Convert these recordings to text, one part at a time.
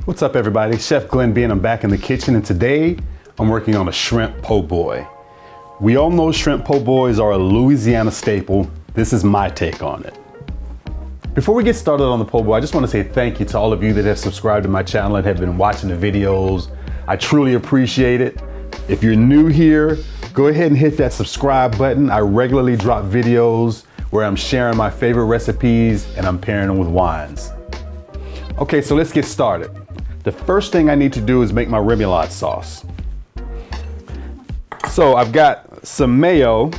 What's up everybody? Chef Glenn B and I'm back in the kitchen, and today I'm working on a shrimp po' boy. We all know shrimp po' boys are a Louisiana staple. This is my take on it. Before we get started on the po' boy, I just want to say thank you to all of you that have subscribed to my channel and have been watching the videos. I truly appreciate it. If you're new here, go ahead and hit that subscribe button. I regularly drop videos where I'm sharing my favorite recipes and I'm pairing them with wines. Okay, so let's get started. The first thing I need to do is make my remoulade sauce. So I've got some mayo.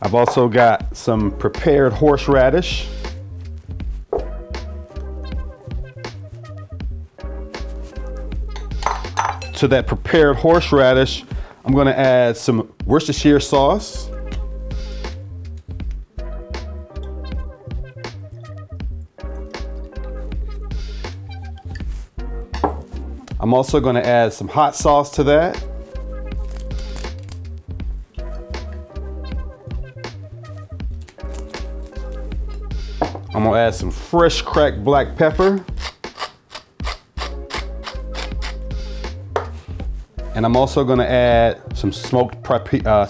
I've also got some prepared horseradish. To that prepared horseradish, I'm going to add some Worcestershire sauce. I'm also going to add some hot sauce to that. I'm going to add some fresh cracked black pepper. And I'm also going to add some smoked paprika.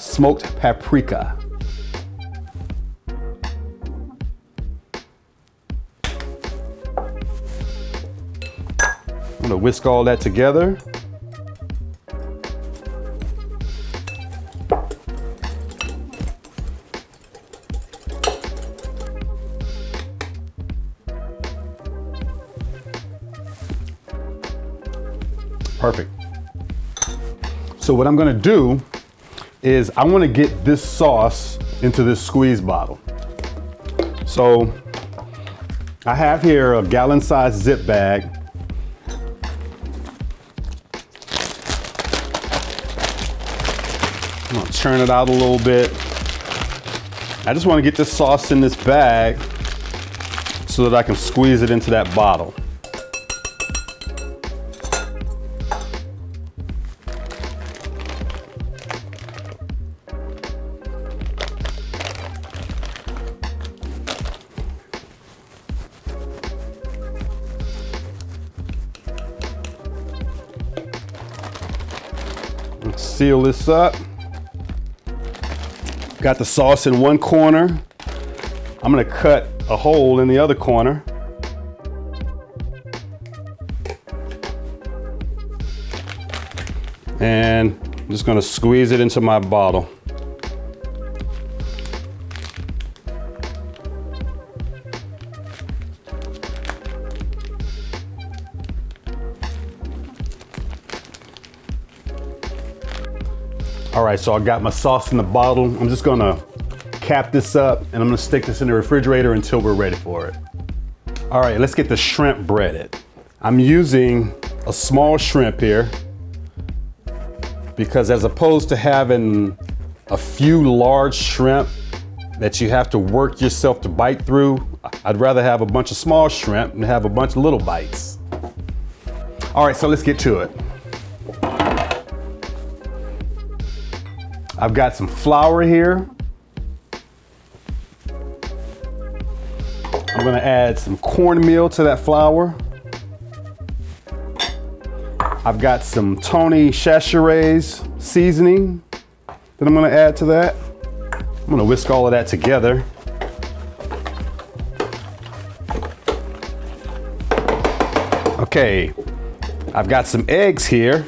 I'm going to whisk all that together. Perfect. So what I'm gonna do is I wanna get this sauce into this squeeze bottle. So I have here a gallon-sized zip bag. I'm gonna churn it out a little bit. I just wanna get this sauce in this bag so that I can squeeze it into that bottle. Let's seal this up. Got the sauce in one corner. I'm gonna cut a hole in the other corner. And I'm just gonna squeeze it into my bottle. All right, so I got my sauce in the bottle. I'm just gonna cap this up and I'm gonna stick this in the refrigerator until we're ready for it. All right, let's get the shrimp breaded. I'm using a small shrimp here because as opposed to having a few large shrimp that you have to work yourself to bite through, I'd rather have a bunch of small shrimp and have a bunch of little bites. All right, so let's get to it. I've got some flour here. I'm gonna add some cornmeal to that flour. I've got some Tony Chachere's seasoning that I'm gonna add to that. I'm gonna whisk all of that together. Okay, I've got some eggs here.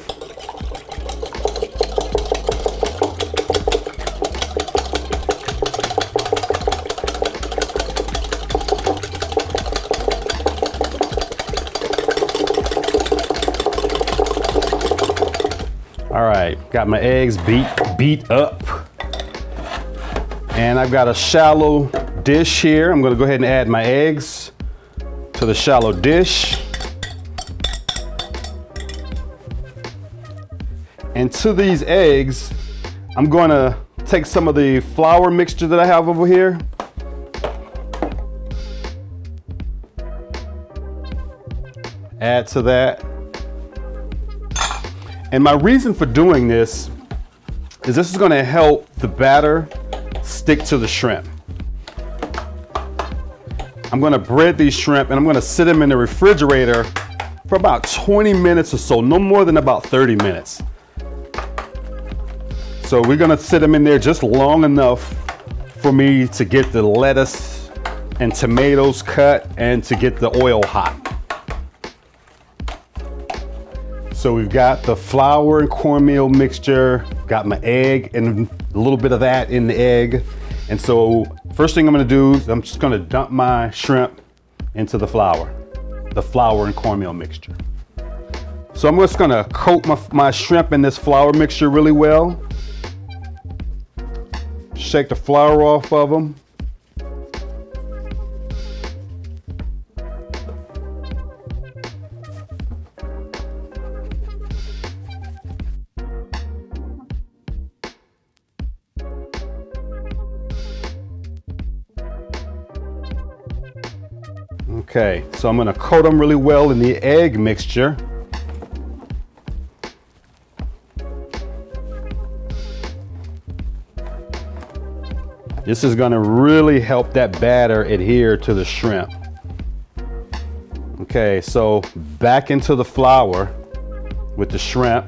All right, got my eggs beat up. And I've got a shallow dish here. I'm gonna go ahead and add my eggs to the shallow dish. And to these eggs, I'm gonna take some of the flour mixture that I have over here. Add to that. And my reason for doing this is this is gonna help the batter stick to the shrimp. I'm gonna bread these shrimp and I'm gonna sit them in the refrigerator for about 20 minutes or so, no more than about 30 minutes. So we're gonna sit them in there just long enough for me to get the lettuce and tomatoes cut and to get the oil hot. So we've got the flour and cornmeal mixture, got my egg and a little bit of that in the egg. And so first thing I'm gonna do is I'm just gonna dump my shrimp into the flour and cornmeal mixture. So I'm just gonna coat my shrimp in this flour mixture really well. Shake the flour off of them. Okay, so I'm gonna coat them really well in the egg mixture. This is gonna really help that batter adhere to the shrimp. Okay, so back into the flour with the shrimp.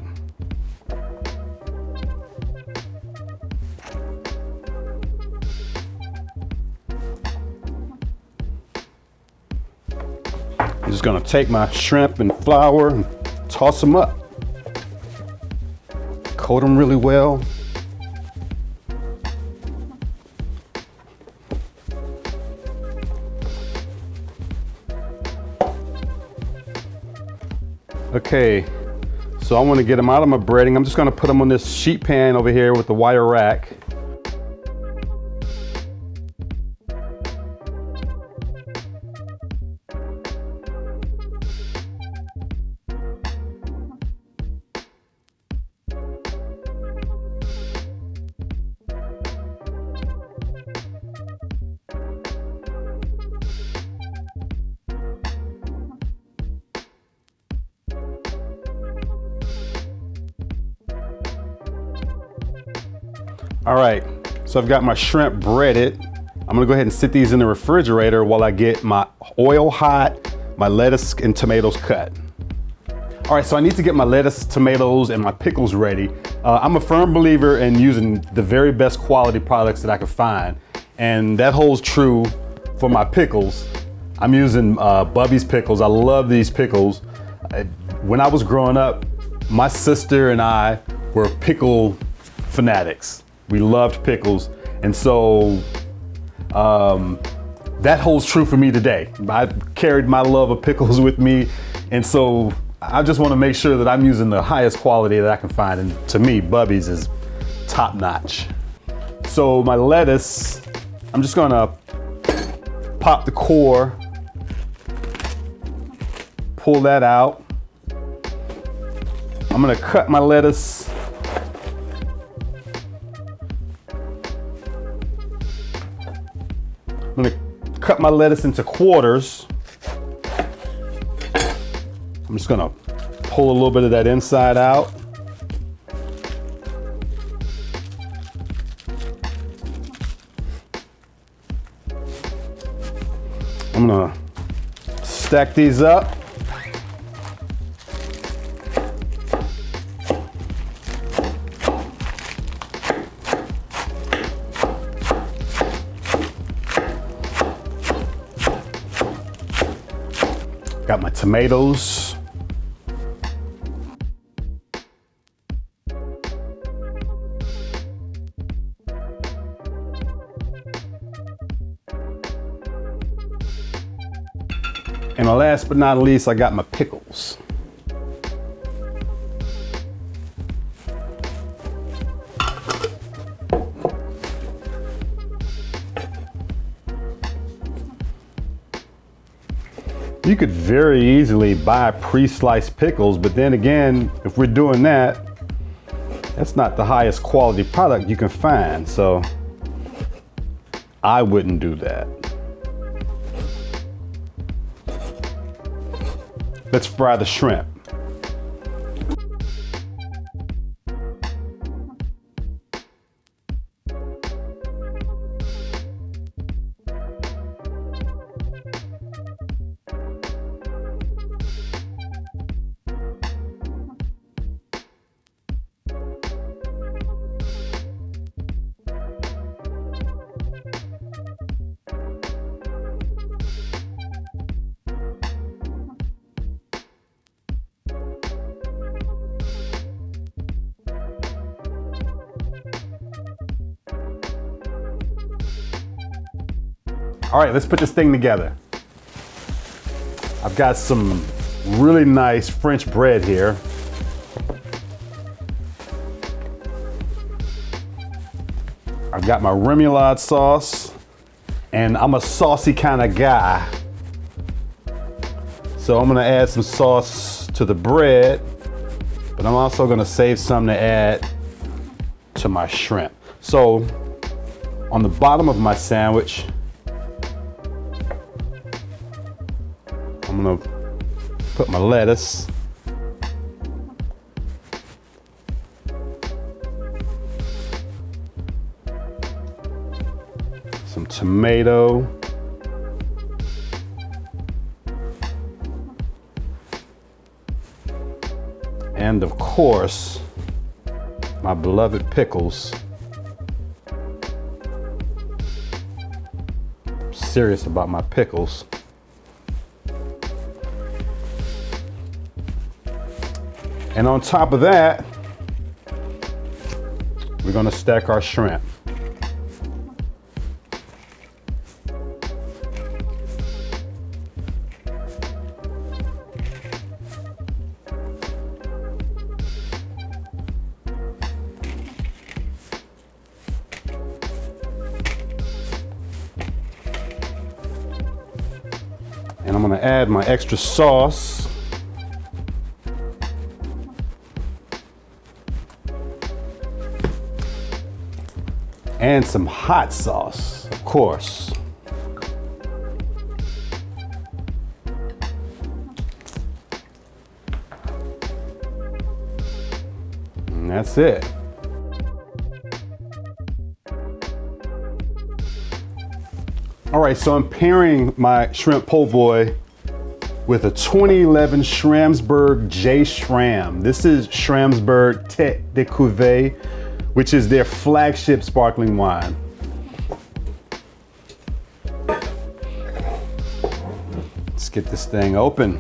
I'm just gonna take my shrimp and flour and toss them up. Coat them really well. Okay, so I want to get them out of my breading. I'm just going to put them on this sheet pan over here with the wire rack. All right, so I've got my shrimp breaded. I'm gonna go ahead and sit these in the refrigerator while I get my oil hot, my lettuce and tomatoes cut. All right, so I need to get my lettuce, tomatoes, and my pickles ready. I'm a firm believer in using the very best quality products that I can find, and that holds true for my pickles. I'm using Bubby's pickles. I love these pickles. When I was growing up, my sister and I were pickle fanatics. We loved pickles, and so that holds true for me today. I've carried my love of pickles with me, and so I just want to make sure that I'm using the highest quality that I can find, and to me, Bubby's is top notch. So my lettuce, I'm just gonna pop the core, pull that out. I'm gonna cut my lettuce I'm gonna cut my lettuce into quarters. I'm just gonna pull a little bit of that inside out. I'm gonna stack these up. Got my tomatoes. And last but not least, I got my pickles. You could very easily buy pre-sliced pickles, but then again, if we're doing that, that's not the highest quality product you can find, so I wouldn't do that. Let's fry the shrimp. All right, let's put this thing together. I've got some really nice French bread here. I've got my remoulade sauce, and I'm a saucy kind of guy. So I'm gonna add some sauce to the bread, but I'm also gonna save some to add to my shrimp. So on the bottom of my sandwich, I'm gonna put my lettuce. Some tomato. And of course, my beloved pickles. I'm serious about my pickles. And on top of that, we're gonna stack our shrimp. And I'm gonna add my extra sauce. And some hot sauce, of course. And that's it. All right, so I'm pairing my shrimp po' boy with a 2011 Schramsberg J Schram. This is Schramsberg Tête de Cuvée, which is their flagship sparkling wine. Let's get this thing open.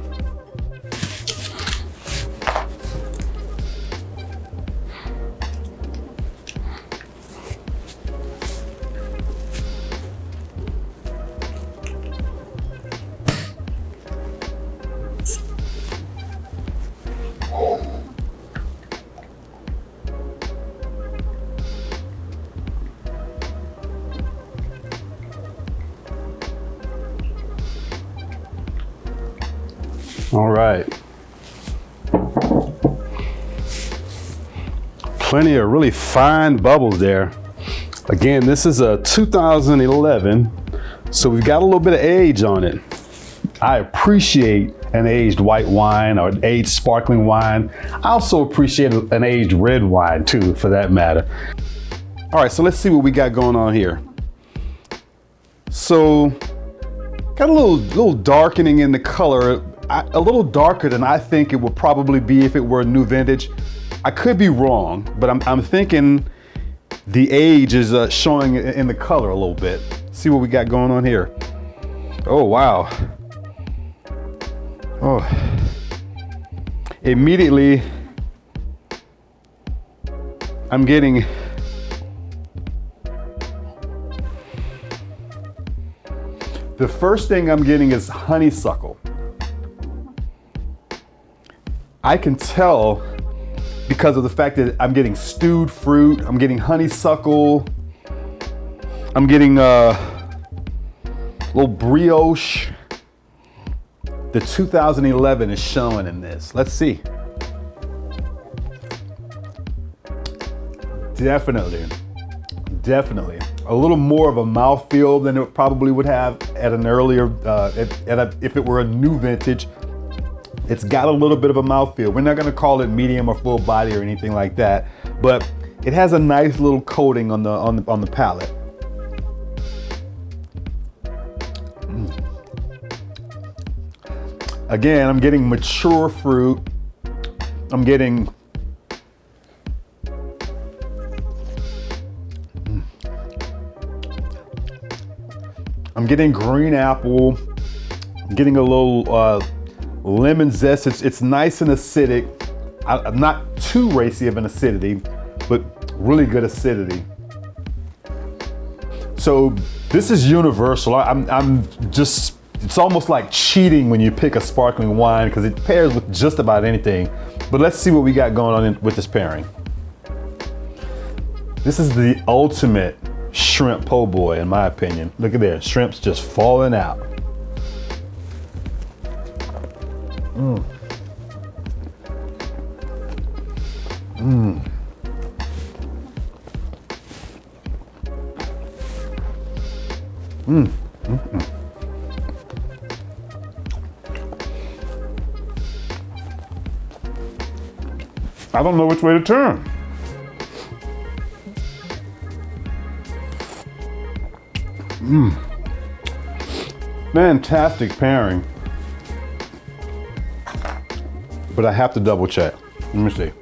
All right. Plenty of really fine bubbles there. Again, this is a 2011, so we've got a little bit of age on it. I appreciate an aged white wine or an aged sparkling wine. I also appreciate an aged red wine too, for that matter. All right, so let's see what we got going on here. So, got a little darkening in the color. A little darker than I think it would probably be if it were a new vintage. I could be wrong, but I'm thinking the age is showing in the color a little bit. See what we got going on here. Oh, wow. Oh. Immediately, I'm getting the first thing I'm getting is honeysuckle. I can tell because of the fact that I'm getting stewed fruit, I'm getting honeysuckle, I'm getting a little brioche. The 2011 is showing in this. Let's see. Definitely. A little more of a mouthfeel than it probably would have at an earlier, if it were a new vintage. It's got a little bit of a mouthfeel. We're not gonna call it medium or full body or anything like that, but it has a nice little coating on the palate. Again, I'm getting mature fruit. I'm getting green apple. I'm getting a little lemon zest. It's nice and acidic. I'm not too racy of an acidity, but really good acidity. So This is universal. I'm just, it's almost like cheating when you pick a sparkling wine because it pairs with just about anything. But let's see what we got going on with this pairing. This is the ultimate shrimp po' boy, in my opinion. Look at there, shrimp's just falling out. Mm. Mm. Mm. Mm-mm. I don't know which way to turn. Mm. Fantastic pairing. But I have to double check. Let me see.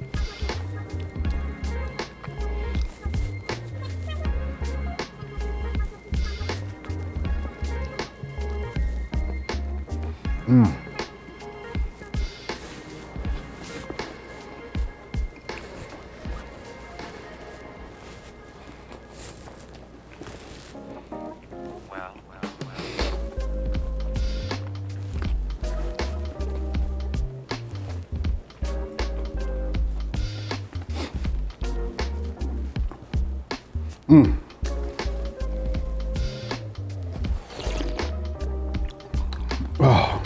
Mm. Mm. Oh.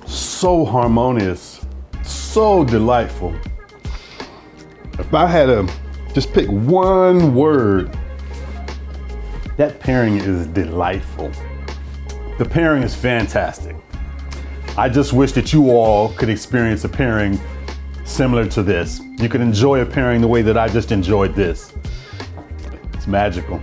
So harmonious, so delightful. If I had to just pick one word, that pairing is delightful. The pairing is fantastic. I just wish that you all could experience a pairing similar to this. You can enjoy a pairing the way that I just enjoyed this. It's magical.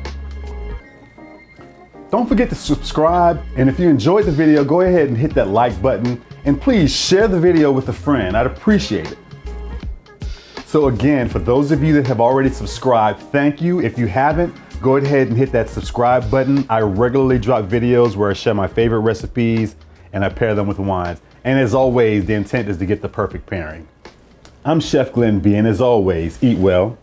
Don't forget to subscribe, and if you enjoyed the video, go ahead and hit that like button, and please share the video with a friend. I'd appreciate it. So again, for those of you that have already subscribed, thank you. If you haven't, go ahead and hit that subscribe button. I regularly drop videos where I share my favorite recipes and I pair them with wines. And as always, the intent is to get the perfect pairing. I'm Chef Glenn B, and as always, eat well,